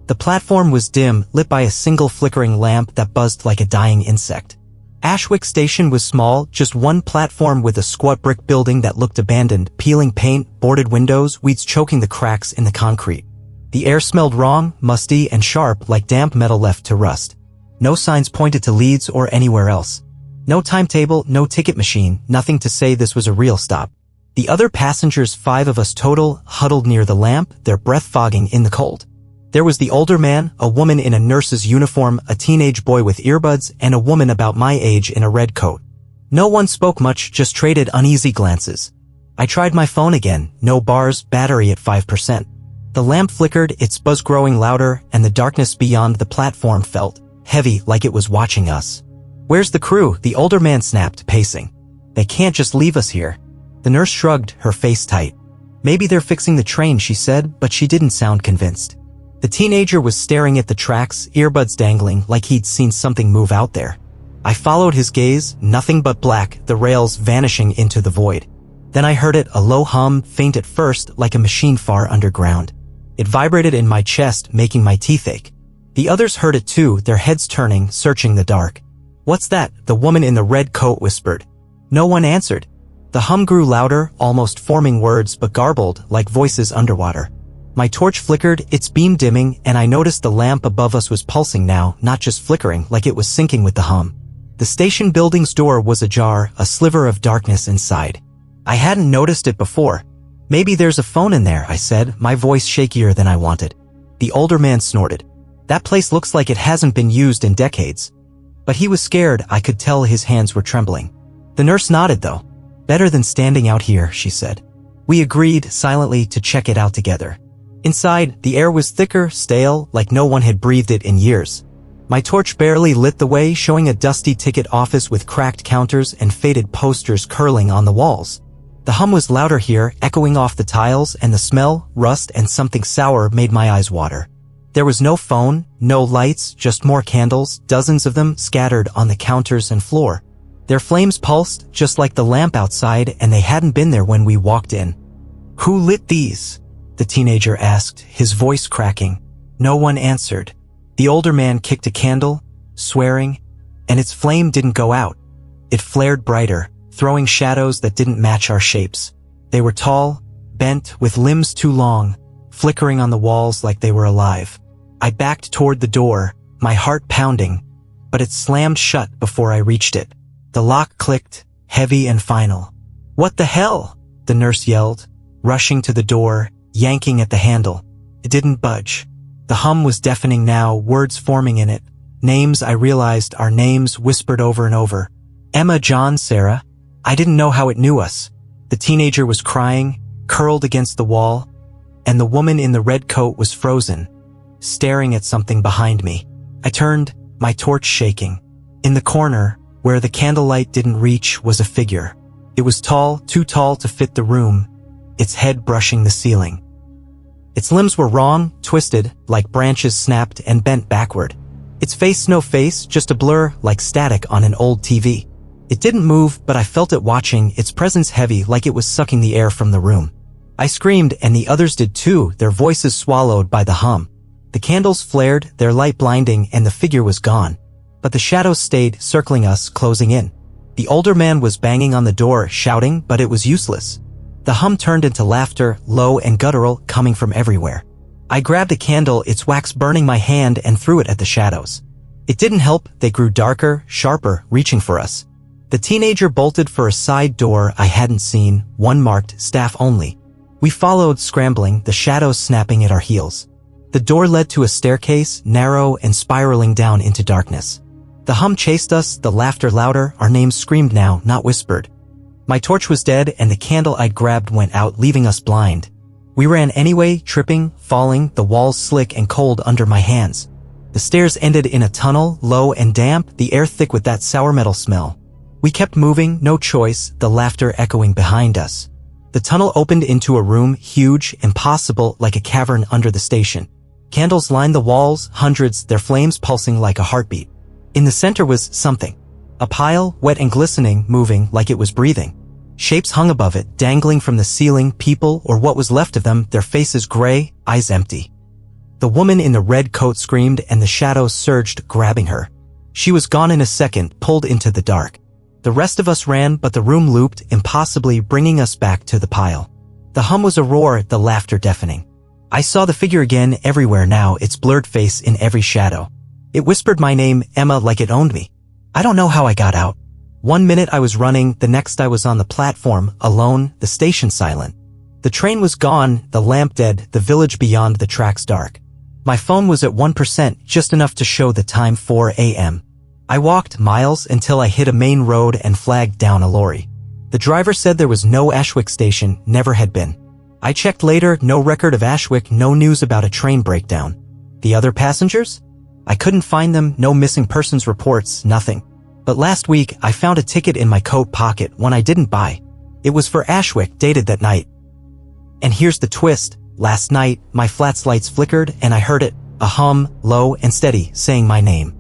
The platform was dim, lit by a single flickering lamp that buzzed like a dying insect. Ashwick Station was small, just one platform with a squat brick building that looked abandoned, peeling paint, boarded windows, weeds choking the cracks in the concrete. The air smelled wrong, musty, and sharp like damp metal left to rust. No signs pointed to Leeds or anywhere else. No timetable, no ticket machine, nothing to say this was a real stop. The other passengers, 5 of us total, huddled near the lamp, their breath fogging in the cold. There was the older man, a woman in a nurse's uniform, a teenage boy with earbuds, and a woman about my age in a red coat. No one spoke much, just traded uneasy glances. I tried my phone again, no bars, battery at 5%. The lamp flickered, its buzz growing louder, and the darkness beyond the platform felt heavy, like it was watching us. Where's the crew? The older man snapped, pacing. They can't just leave us here. The nurse shrugged, her face tight. Maybe they're fixing the train, she said, but she didn't sound convinced. The teenager was staring at the tracks, earbuds dangling, like he'd seen something move out there. I followed his gaze, nothing but black, the rails vanishing into the void. Then I heard it, a low hum, faint at first, like a machine far underground. It vibrated in my chest, making my teeth ache. The others heard it too, their heads turning, searching the dark. What's that? The woman in the red coat whispered. No one answered. The hum grew louder, almost forming words, but garbled, like voices underwater. My torch flickered, its beam dimming, and I noticed the lamp above us was pulsing now, not just flickering, like it was syncing with the hum. The station building's door was ajar, a sliver of darkness inside. I hadn't noticed it before. Maybe there's a phone in there, I said, my voice shakier than I wanted. The older man snorted. That place looks like it hasn't been used in decades. But he was scared, I could tell his hands were trembling. The nurse nodded though. Better than standing out here, she said. We agreed, silently, to check it out together. Inside, the air was thicker, stale, like no one had breathed it in years. My torch barely lit the way, showing a dusty ticket office with cracked counters and faded posters curling on the walls. The hum was louder here, echoing off the tiles, and the smell, rust, and something sour made my eyes water. There was no phone, no lights, just more candles, dozens of them scattered on the counters and floor. Their flames pulsed, just like the lamp outside, and they hadn't been there when we walked in. Who lit these? The teenager asked, his voice cracking. No one answered. The older man kicked a candle, swearing, and its flame didn't go out. It flared brighter, throwing shadows that didn't match our shapes. They were tall, bent, with limbs too long, flickering on the walls like they were alive. I backed toward the door, my heart pounding, but it slammed shut before I reached it. The lock clicked, heavy and final. What the hell? The nurse yelled, rushing to the door, yanking at the handle. It didn't budge. The hum was deafening now, words forming in it. Names, I realized, our names whispered over and over. Emma, John, Sarah. I didn't know how it knew us. The teenager was crying, curled against the wall, and the woman in the red coat was frozen, staring at something behind me. I turned, my torch shaking. In the corner, where the candlelight didn't reach, was a figure. It was tall, too tall to fit the room, its head brushing the ceiling. Its limbs were wrong, twisted, like branches snapped and bent backward. Its face no face, just a blur, like static on an old TV. It didn't move, but I felt it watching, its presence heavy like it was sucking the air from the room. I screamed, and the others did too, their voices swallowed by the hum. The candles flared, their light blinding, and the figure was gone. But the shadows stayed, circling us, closing in. The older man was banging on the door, shouting, but it was useless. The hum turned into laughter, low and guttural, coming from everywhere. I grabbed a candle, its wax burning my hand, and threw it at the shadows. It didn't help, they grew darker, sharper, reaching for us. The teenager bolted for a side door I hadn't seen, one marked, staff only. We followed, scrambling, the shadows snapping at our heels. The door led to a staircase, narrow and spiraling down into darkness. The hum chased us, the laughter louder, our names screamed now, not whispered. My torch was dead, and the candle I'd grabbed went out, leaving us blind. We ran anyway, tripping, falling, the walls slick and cold under my hands. The stairs ended in a tunnel, low and damp, the air thick with that sour metal smell. We kept moving, no choice, the laughter echoing behind us. The tunnel opened into a room, huge, impossible, like a cavern under the station. Candles lined the walls, hundreds, their flames pulsing like a heartbeat. In the center was something. A pile, wet and glistening, moving like it was breathing. Shapes hung above it, dangling from the ceiling, people, or what was left of them, their faces gray, eyes empty. The woman in the red coat screamed, and the shadows surged, grabbing her. She was gone in a second, pulled into the dark. The rest of us ran, but the room looped, impossibly bringing us back to the pile. The hum was a roar, the laughter deafening. I saw the figure again, everywhere now, its blurred face in every shadow. It whispered my name, Emma, like it owned me. I don't know how I got out. 1 minute I was running, the next I was on the platform, alone, the station silent. The train was gone, the lamp dead, the village beyond the tracks dark. My phone was at 1%, just enough to show the time 4 a.m. I walked miles until I hit a main road and flagged down a lorry. The driver said there was no Ashwick station, never had been. I checked later, no record of Ashwick, no news about a train breakdown. The other passengers? I couldn't find them, no missing persons reports, nothing. But last week, I found a ticket in my coat pocket, one I didn't buy. It was for Ashwick, dated that night. And here's the twist. Last night, my flat's lights flickered, and I heard it, a hum, low and steady, saying my name.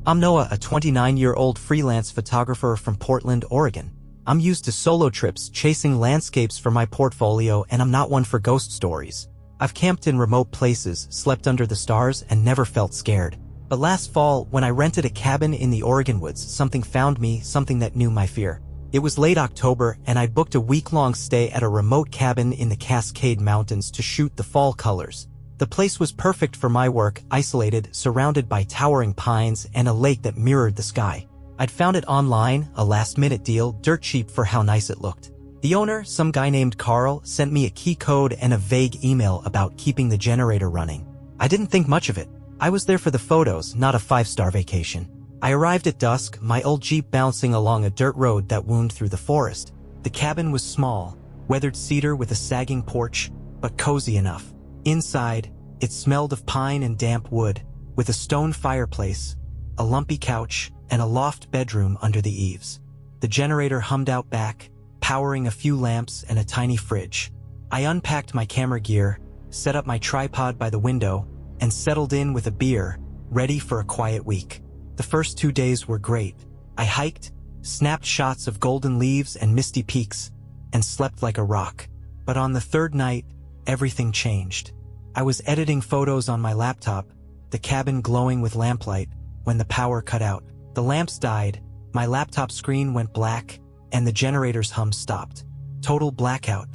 I'm Noah, a 29-year-old freelance photographer from Portland, Oregon. I'm used to solo trips, chasing landscapes for my portfolio, and I'm not one for ghost stories. I've camped in remote places, slept under the stars, and never felt scared. But last fall, when I rented a cabin in the Oregon woods, something found me, something that knew my fear. It was late October, and I'd booked a week-long stay at a remote cabin in the Cascade Mountains to shoot the fall colors. The place was perfect for my work, isolated, surrounded by towering pines and a lake that mirrored the sky. I'd found it online, a last-minute deal, dirt cheap for how nice it looked. The owner, some guy named Carl, sent me a key code and a vague email about keeping the generator running. I didn't think much of it. I was there for the photos, not a 5-star vacation. I arrived at dusk, my old Jeep bouncing along a dirt road that wound through the forest. The cabin was small, weathered cedar with a sagging porch, but cozy enough. Inside, it smelled of pine and damp wood, with a stone fireplace, a lumpy couch, and a loft bedroom under the eaves. The generator hummed out back, powering a few lamps and a tiny fridge. I unpacked my camera gear, set up my tripod by the window, and settled in with a beer, ready for a quiet week. The first 2 days were great. I hiked, snapped shots of golden leaves and misty peaks, and slept like a rock. But on the third night, everything changed. I was editing photos on my laptop, the cabin glowing with lamplight, when the power cut out. The lamps died, my laptop screen went black, and the generator's hum stopped. Total blackout.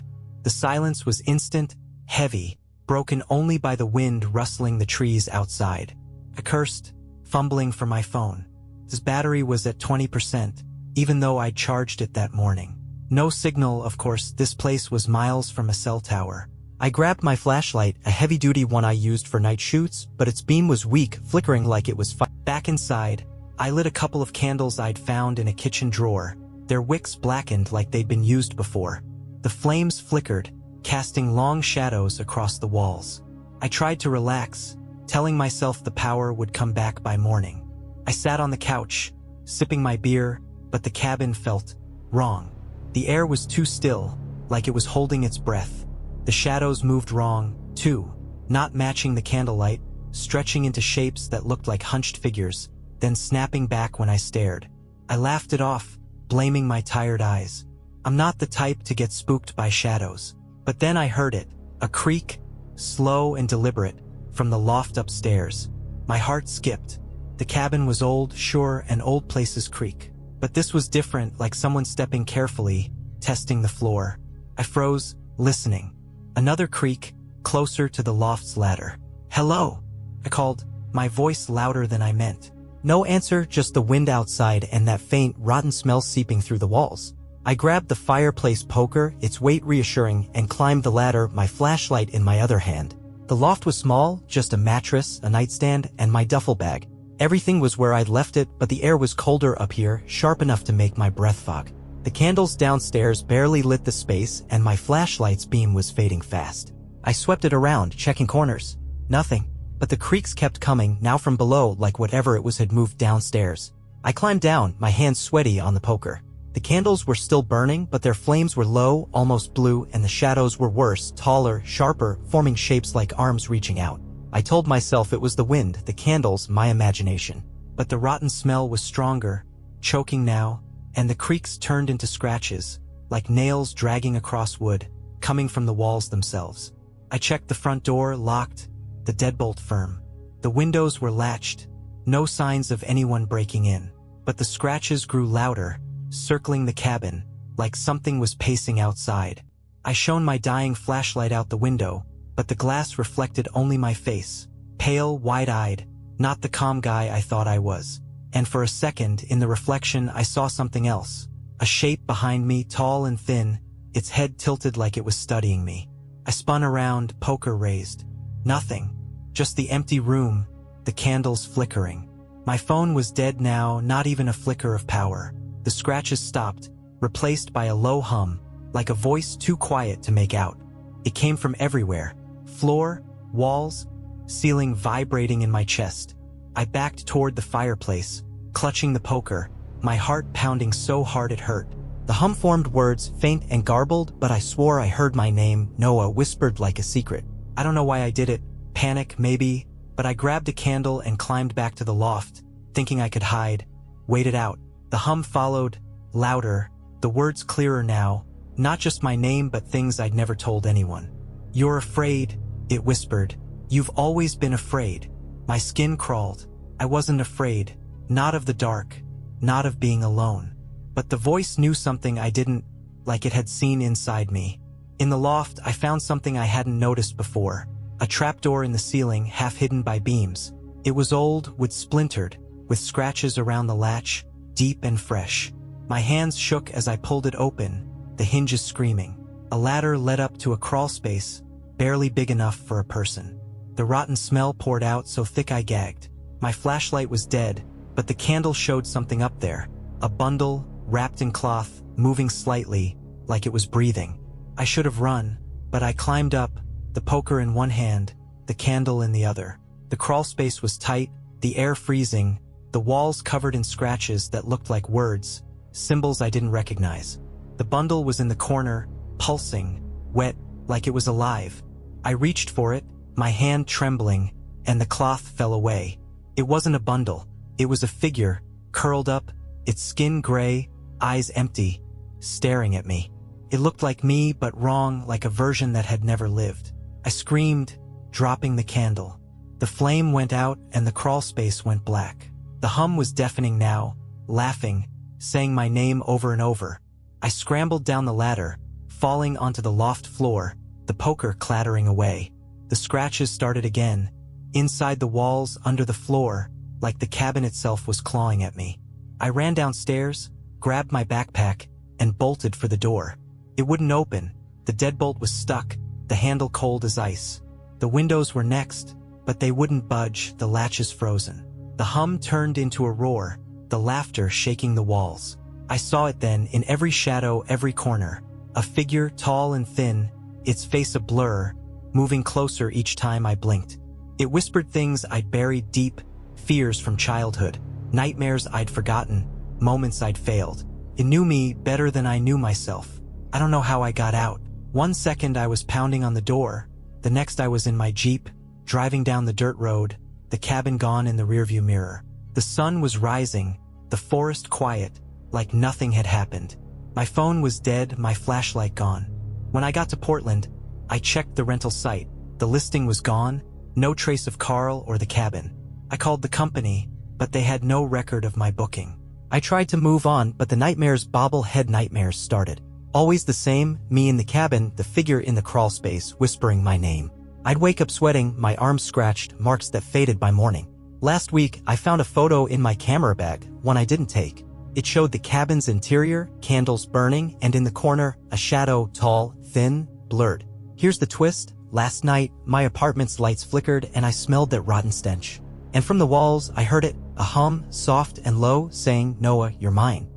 The silence was instant, heavy, broken only by the wind rustling the trees outside. I cursed, fumbling for my phone. His battery was at 20%, even though I charged it that morning. No signal, of course, this place was miles from a cell tower. I grabbed my flashlight, a heavy-duty one I used for night shoots, but its beam was weak, flickering like it was Back inside, I lit a couple of candles I'd found in a kitchen drawer, their wicks blackened like they'd been used before. The flames flickered, casting long shadows across the walls. I tried to relax, telling myself the power would come back by morning. I sat on the couch, sipping my beer, but the cabin felt wrong. The air was too still, like it was holding its breath. The shadows moved wrong, too, not matching the candlelight, stretching into shapes that looked like hunched figures. then snapping back when I stared. I laughed it off, blaming my tired eyes. I'm not the type to get spooked by shadows. But then I heard it, a creak, slow and deliberate, from the loft upstairs. My heart skipped. The cabin was old, sure, and old places creak. But this was different, like someone stepping carefully, testing the floor. I froze, listening. Another creak, closer to the loft's ladder. "Hello," I called, my voice louder than I meant. No answer, just the wind outside and that faint, rotten smell seeping through the walls. I grabbed the fireplace poker, its weight reassuring, and climbed the ladder, my flashlight in my other hand. The loft was small, just a mattress, a nightstand, and my duffel bag. Everything was where I'd left it, but the air was colder up here, sharp enough to make my breath fog. The candles downstairs barely lit the space, and my flashlight's beam was fading fast. I swept it around, checking corners. Nothing. But the creaks kept coming, now from below, like whatever it was had moved downstairs. I climbed down, my hands sweaty on the poker. The candles were still burning, but their flames were low, almost blue, and the shadows were worse, taller, sharper, forming shapes like arms reaching out. I told myself it was the wind, the candles, my imagination. But the rotten smell was stronger, choking now, and the creaks turned into scratches, like nails dragging across wood, coming from the walls themselves. I checked the front door, locked, the deadbolt firm. The windows were latched, no signs of anyone breaking in. But the scratches grew louder, circling the cabin, like something was pacing outside. I shone my dying flashlight out the window, but the glass reflected only my face, pale, wide-eyed, not the calm guy I thought I was. And for a second, in the reflection, I saw something else. A shape behind me, tall and thin, its head tilted like it was studying me. I spun around, poker raised. Nothing. Just the empty room, the candles flickering. My phone was dead now, not even a flicker of power. The scratches stopped, replaced by a low hum, like a voice too quiet to make out. It came from everywhere. Floor, walls, ceiling vibrating in my chest. I backed toward the fireplace, clutching the poker, my heart pounding so hard it hurt. The hum formed words, faint and garbled, but I swore I heard my name, Noah, whispered like a secret. I don't know why I did it. Panic, maybe, but I grabbed a candle and climbed back to the loft, thinking I could hide, wait it out. The hum followed, louder, the words clearer now, not just my name but things I'd never told anyone. "You're afraid," it whispered. "You've always been afraid." My skin crawled. I wasn't afraid, not of the dark, not of being alone. But the voice knew something I didn't, like it had seen inside me. In the loft, I found something I hadn't noticed before. A trapdoor in the ceiling, half hidden by beams. It was old, wood splintered, with scratches around the latch, deep and fresh. My hands shook as I pulled it open, the hinges screaming. A ladder led up to a crawl space, barely big enough for a person. The rotten smell poured out so thick I gagged. My flashlight was dead, but the candle showed something up there. A bundle, wrapped in cloth, moving slightly, like it was breathing. I should have run, but I climbed up, the poker in one hand, the candle in the other. The crawl space was tight, the air freezing, the walls covered in scratches that looked like words, symbols I didn't recognize. The bundle was in the corner, pulsing, wet, like it was alive. I reached for it, my hand trembling, and the cloth fell away. It wasn't a bundle. It was a figure, curled up, its skin gray, eyes empty, staring at me. It looked like me, but wrong, like a version that had never lived. I screamed, dropping the candle. The flame went out and the crawl space went black. The hum was deafening now, laughing, saying my name over and over. I scrambled down the ladder, falling onto the loft floor, the poker clattering away. The scratches started again, inside the walls, under the floor, like the cabin itself was clawing at me. I ran downstairs, grabbed my backpack, and bolted for the door. It wouldn't open. The deadbolt was stuck, the handle cold as ice. The windows were next, but they wouldn't budge, the latches frozen. The hum turned into a roar, the laughter shaking the walls. I saw it then, in every shadow, every corner. A figure, tall and thin, its face a blur, moving closer each time I blinked. It whispered things I'd buried deep, fears from childhood, nightmares I'd forgotten, moments I'd failed. It knew me better than I knew myself. I don't know how I got out. One second I was pounding on the door, the next I was in my Jeep, driving down the dirt road, the cabin gone in the rearview mirror. The sun was rising, the forest quiet, like nothing had happened. My phone was dead, my flashlight gone. When I got to Portland, I checked the rental site. The listing was gone, no trace of Carl or the cabin. I called the company, but they had no record of my booking. I tried to move on, but the bobblehead nightmares started. Always the same, me in the cabin, the figure in the crawl space, whispering my name. I'd wake up sweating, my arms scratched, marks that faded by morning. Last week, I found a photo in my camera bag, one I didn't take. It showed the cabin's interior, candles burning, and in the corner, a shadow, tall, thin, blurred. Here's the twist. Last night, my apartment's lights flickered and I smelled that rotten stench. And from the walls, I heard it, a hum, soft and low, saying, "Noah, you're mine."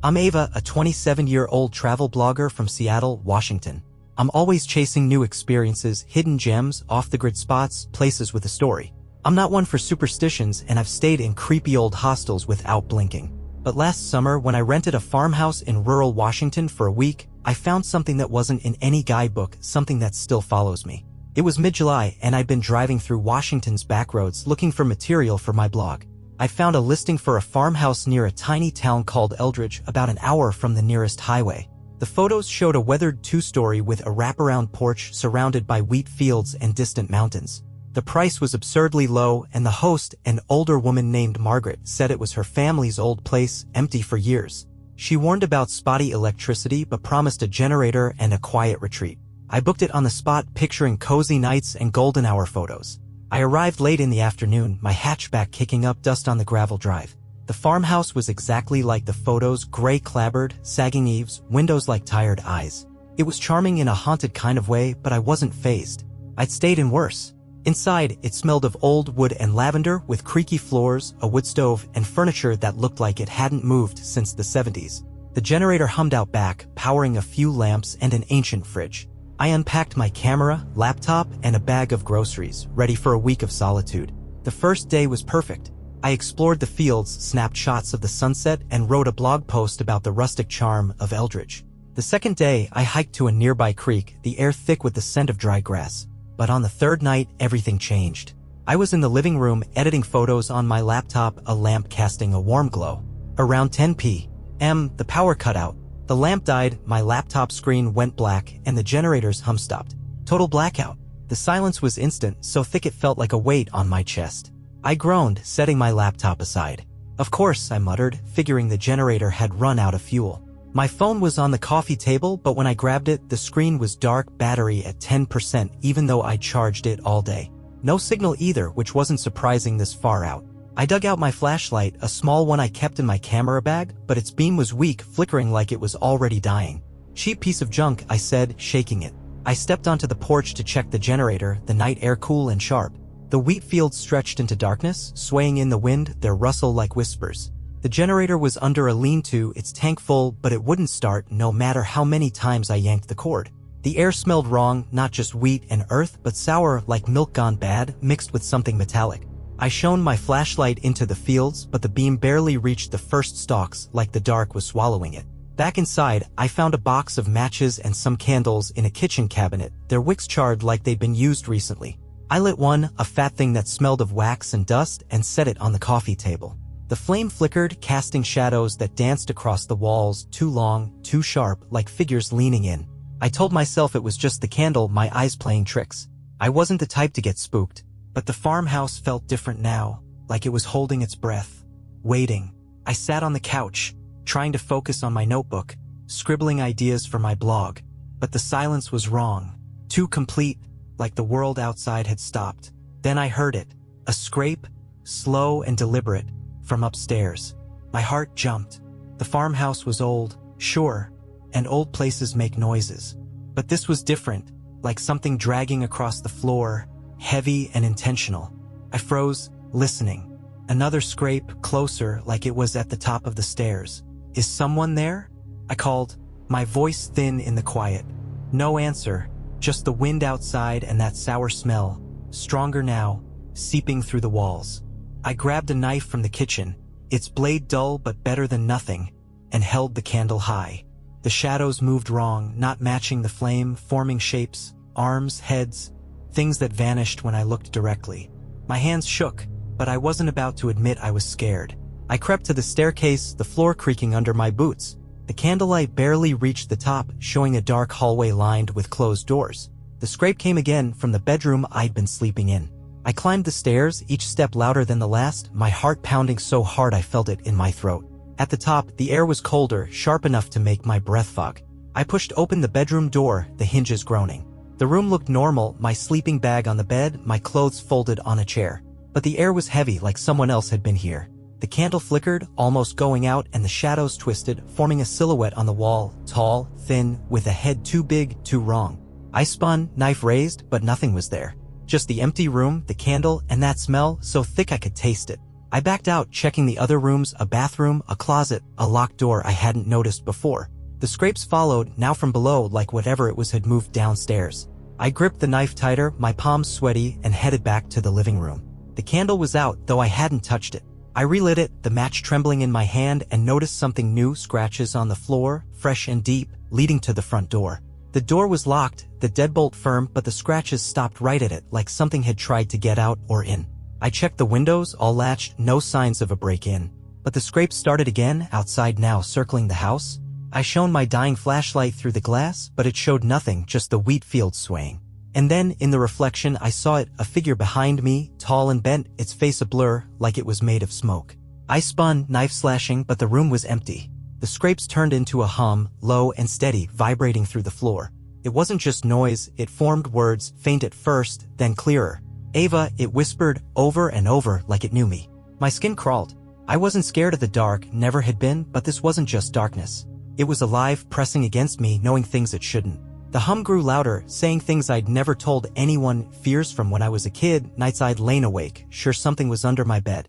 I'm Ava, a 27-year-old travel blogger from Seattle, Washington. I'm always chasing new experiences, hidden gems, off-the-grid spots, places with a story. I'm not one for superstitions, and I've stayed in creepy old hostels without blinking. But last summer, when I rented a farmhouse in rural Washington for a week, I found something that wasn't in any guidebook, something that still follows me. It was mid-July, and I'd been driving through Washington's backroads looking for material for my blog. I found a listing for a farmhouse near a tiny town called Eldridge, about an hour from the nearest highway. The photos showed a weathered two-story with a wraparound porch surrounded by wheat fields and distant mountains. The price was absurdly low, and the host, an older woman named Margaret, said it was her family's old place, empty for years. She warned about spotty electricity but promised a generator and a quiet retreat. I booked it on the spot, picturing cozy nights and golden hour photos. I arrived late in the afternoon, my hatchback kicking up dust on the gravel drive. The farmhouse was exactly like the photos, gray clapboard, sagging eaves, windows like tired eyes. It was charming in a haunted kind of way, but I wasn't fazed. I'd stayed in worse. Inside, it smelled of old wood and lavender, with creaky floors, a wood stove, and furniture that looked like it hadn't moved since the 70s. The generator hummed out back, powering a few lamps and an ancient fridge. I unpacked my camera, laptop, and a bag of groceries, ready for a week of solitude. The first day was perfect. I explored the fields, snapped shots of the sunset, and wrote a blog post about the rustic charm of Eldridge. The second day, I hiked to a nearby creek, the air thick with the scent of dry grass. But on the third night, everything changed. I was in the living room, editing photos on my laptop, a lamp casting a warm glow. Around 10 p.m., the power cut out. The lamp died, my laptop screen went black, and the generator's hum stopped. Total blackout. The silence was instant, so thick it felt like a weight on my chest. I groaned, setting my laptop aside. "Of course," I muttered, figuring the generator had run out of fuel. My phone was on the coffee table, but when I grabbed it, the screen was dark, battery at 10%, even though I charged it all day. No signal either, which wasn't surprising this far out. I dug out my flashlight, a small one I kept in my camera bag, but its beam was weak, flickering like it was already dying. "Cheap piece of junk," I said, shaking it. I stepped onto the porch to check the generator, the night air cool and sharp. The wheat fields stretched into darkness, swaying in the wind, their rustle like whispers. The generator was under a lean-to, its tank full, but it wouldn't start no matter how many times I yanked the cord. The air smelled wrong, not just wheat and earth, but sour, like milk gone bad, mixed with something metallic. I shone my flashlight into the fields, but the beam barely reached the first stalks, like the dark was swallowing it. Back inside, I found a box of matches and some candles in a kitchen cabinet, their wicks charred like they'd been used recently. I lit one, a fat thing that smelled of wax and dust, and set it on the coffee table. The flame flickered, casting shadows that danced across the walls, too long, too sharp, like figures leaning in. I told myself it was just the candle, my eyes playing tricks. I wasn't the type to get spooked, but the farmhouse felt different now, like it was holding its breath, waiting. I sat on the couch, trying to focus on my notebook, scribbling ideas for my blog, but the silence was wrong, too complete, like the world outside had stopped. Then I heard it, a scrape, slow and deliberate, from upstairs. My heart jumped. The farmhouse was old, sure, and old places make noises. But this was different, like something dragging across the floor, heavy and intentional. I froze, listening. Another scrape, closer, like it was at the top of the stairs. "Is someone there?" I called, my voice thin in the quiet. No answer, just the wind outside and that sour smell, stronger now, seeping through the walls. I grabbed a knife from the kitchen, its blade dull but better than nothing, and held the candle high. The shadows moved wrong, not matching the flame, forming shapes, arms, heads, things that vanished when I looked directly. My hands shook, but I wasn't about to admit I was scared. I crept to the staircase, the floor creaking under my boots. The candlelight barely reached the top, showing a dark hallway lined with closed doors. The scrape came again from the bedroom I'd been sleeping in. I climbed the stairs, each step louder than the last, my heart pounding so hard I felt it in my throat. At the top, the air was colder, sharp enough to make my breath fog. I pushed open the bedroom door, the hinges groaning. The room looked normal, my sleeping bag on the bed, my clothes folded on a chair. But the air was heavy, like someone else had been here. The candle flickered, almost going out, and the shadows twisted, forming a silhouette on the wall, tall, thin, with a head too big, too wrong. I spun, knife raised, but nothing was there. Just the empty room, the candle, and that smell, so thick I could taste it. I backed out, checking the other rooms, a bathroom, a closet, a locked door I hadn't noticed before. The scrapes followed, now from below, like whatever it was had moved downstairs. I gripped the knife tighter, my palms sweaty, and headed back to the living room. The candle was out, though I hadn't touched it. I relit it, the match trembling in my hand, and noticed something new, scratches on the floor, fresh and deep, leading to the front door. The door was locked, the deadbolt firm, but the scratches stopped right at it, like something had tried to get out or in. I checked the windows, all latched, no signs of a break-in. But the scrapes started again, outside now, circling the house. I shone my dying flashlight through the glass, but it showed nothing, just the wheat fields swaying. And then, in the reflection, I saw it, a figure behind me, tall and bent, its face a blur, like it was made of smoke. I spun, knife slashing, but the room was empty. The scrapes turned into a hum, low and steady, vibrating through the floor. It wasn't just noise, it formed words, faint at first, then clearer. Ava, it whispered, over and over, like it knew me. My skin crawled. I wasn't scared of the dark, never had been, but this wasn't just darkness. It was alive, pressing against me, knowing things it shouldn't. The hum grew louder, saying things I'd never told anyone, fears from when I was a kid, nights I'd lain awake, sure something was under my bed.